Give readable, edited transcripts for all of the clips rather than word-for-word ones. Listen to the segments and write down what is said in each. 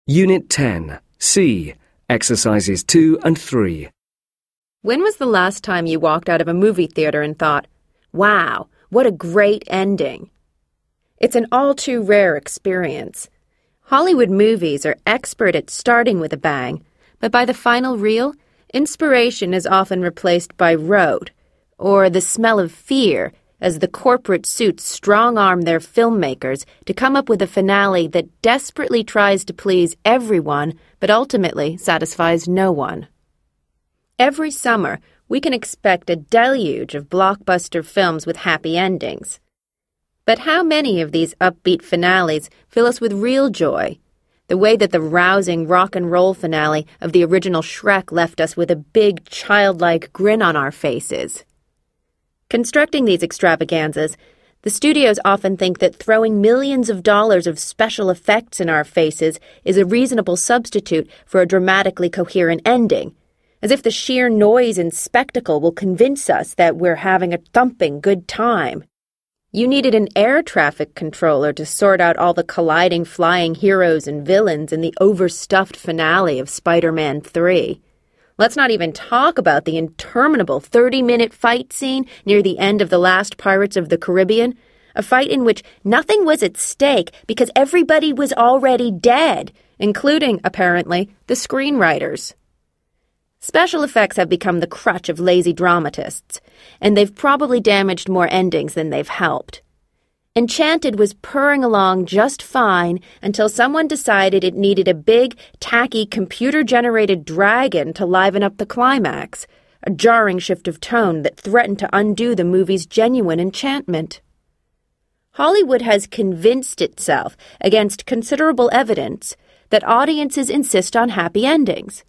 Unit 10, C, Exercises 2 and 3. When was the last time you walked out of a movie theater and thought, "Wow, what a great ending"? It's an all too rare experience. Hollywood movies are expert at starting with a bang, but by the final reel, inspiration is often replaced by rote, or the smell of fear as the corporate suits strong-arm their filmmakers to come up with a finale that desperately tries to please everyone but ultimately satisfies no one. Every summer, we can expect a deluge of blockbuster films with happy endings. But how many of these upbeat finales fill us with real joy, the way that the rousing rock and roll finale of the original Shrek left us with a big childlike grin on our faces? Constructing these extravaganzas, the studios often think that throwing millions of dollars of special effects in our faces is a reasonable substitute for a dramatically coherent ending, as if the sheer noise and spectacle will convince us that we're having a thumping good time. You needed an air traffic controller to sort out all the colliding flying heroes and villains in the overstuffed finale of Spider-Man 3. Let's not even talk about the interminable 30-minute fight scene near the end of The Last Pirates of the Caribbean, a fight in which nothing was at stake because everybody was already dead, including, apparently, the screenwriters. Special effects have become the crutch of lazy dramatists, and they've probably damaged more endings than they've helped. Enchanted was purring along just fine until someone decided it needed a big, tacky, computer-generated dragon to liven up the climax, a jarring shift of tone that threatened to undo the movie's genuine enchantment. Hollywood has convinced itself, against considerable evidence, that audiences insist on happy endings.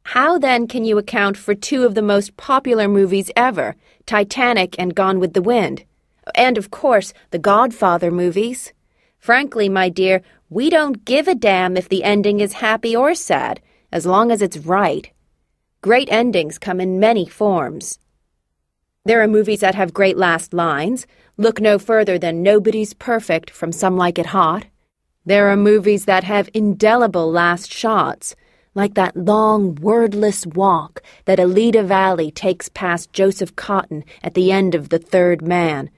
How then can you account for two of the most popular movies ever, Titanic and Gone with the Wind? And, of course, the Godfather movies. Frankly, my dear, we don't give a damn if the ending is happy or sad, as long as it's right. Great endings come in many forms. There are movies that have great last lines. Look no further than Nobody's Perfect from Some Like It Hot. There are movies that have indelible last shots, like that long, wordless walk that Alida Valli takes past Joseph Cotten at the end of The Third Man,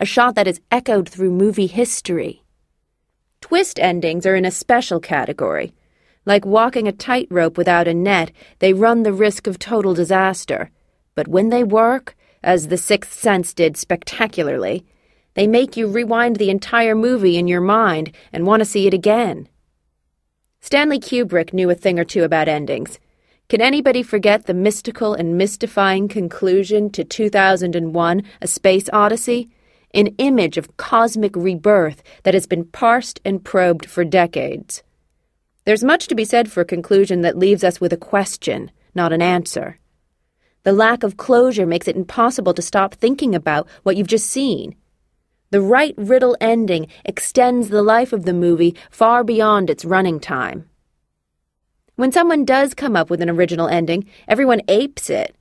a shot that is echoed through movie history. Twist endings are in a special category. Like walking a tightrope without a net, they run the risk of total disaster. But when they work, as The Sixth Sense did spectacularly, they make you rewind the entire movie in your mind and want to see it again. Stanley Kubrick knew a thing or two about endings. Can anybody forget the mystical and mystifying conclusion to 2001: A Space Odyssey? An image of cosmic rebirth that has been parsed and probed for decades. There's much to be said for a conclusion that leaves us with a question, not an answer. The lack of closure makes it impossible to stop thinking about what you've just seen. The right riddle ending extends the life of the movie far beyond its running time. When someone does come up with an original ending, everyone apes it.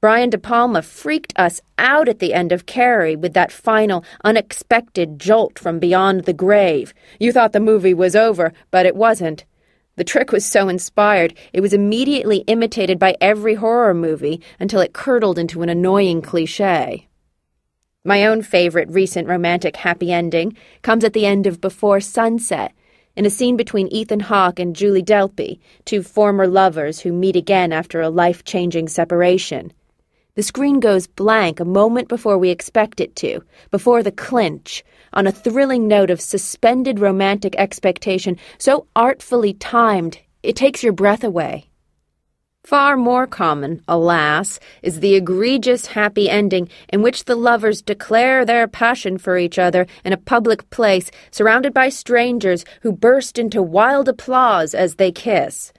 Brian De Palma freaked us out at the end of Carrie with that final, unexpected jolt from beyond the grave. You thought the movie was over, but it wasn't. The trick was so inspired, it was immediately imitated by every horror movie until it curdled into an annoying cliché. My own favorite recent romantic happy ending comes at the end of Before Sunset, in a scene between Ethan Hawke and Julie Delpy, two former lovers who meet again after a life-changing separation. The screen goes blank a moment before we expect it to, before the clinch, on a thrilling note of suspended romantic expectation so artfully timed it takes your breath away. Far more common, alas, is the egregious happy ending in which the lovers declare their passion for each other in a public place surrounded by strangers who burst into wild applause as they kiss.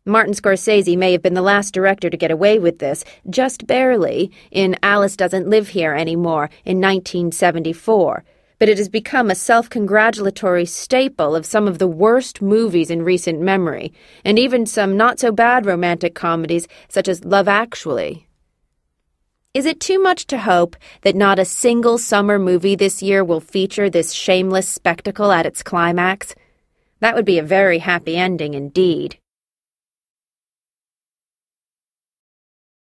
Martin Scorsese may have been the last director to get away with this, just barely, in Alice Doesn't Live Here Anymore in 1974, but it has become a self-congratulatory staple of some of the worst movies in recent memory, and even some not-so-bad romantic comedies such as Love Actually. Is it too much to hope that not a single summer movie this year will feature this shameless spectacle at its climax? That would be a very happy ending indeed.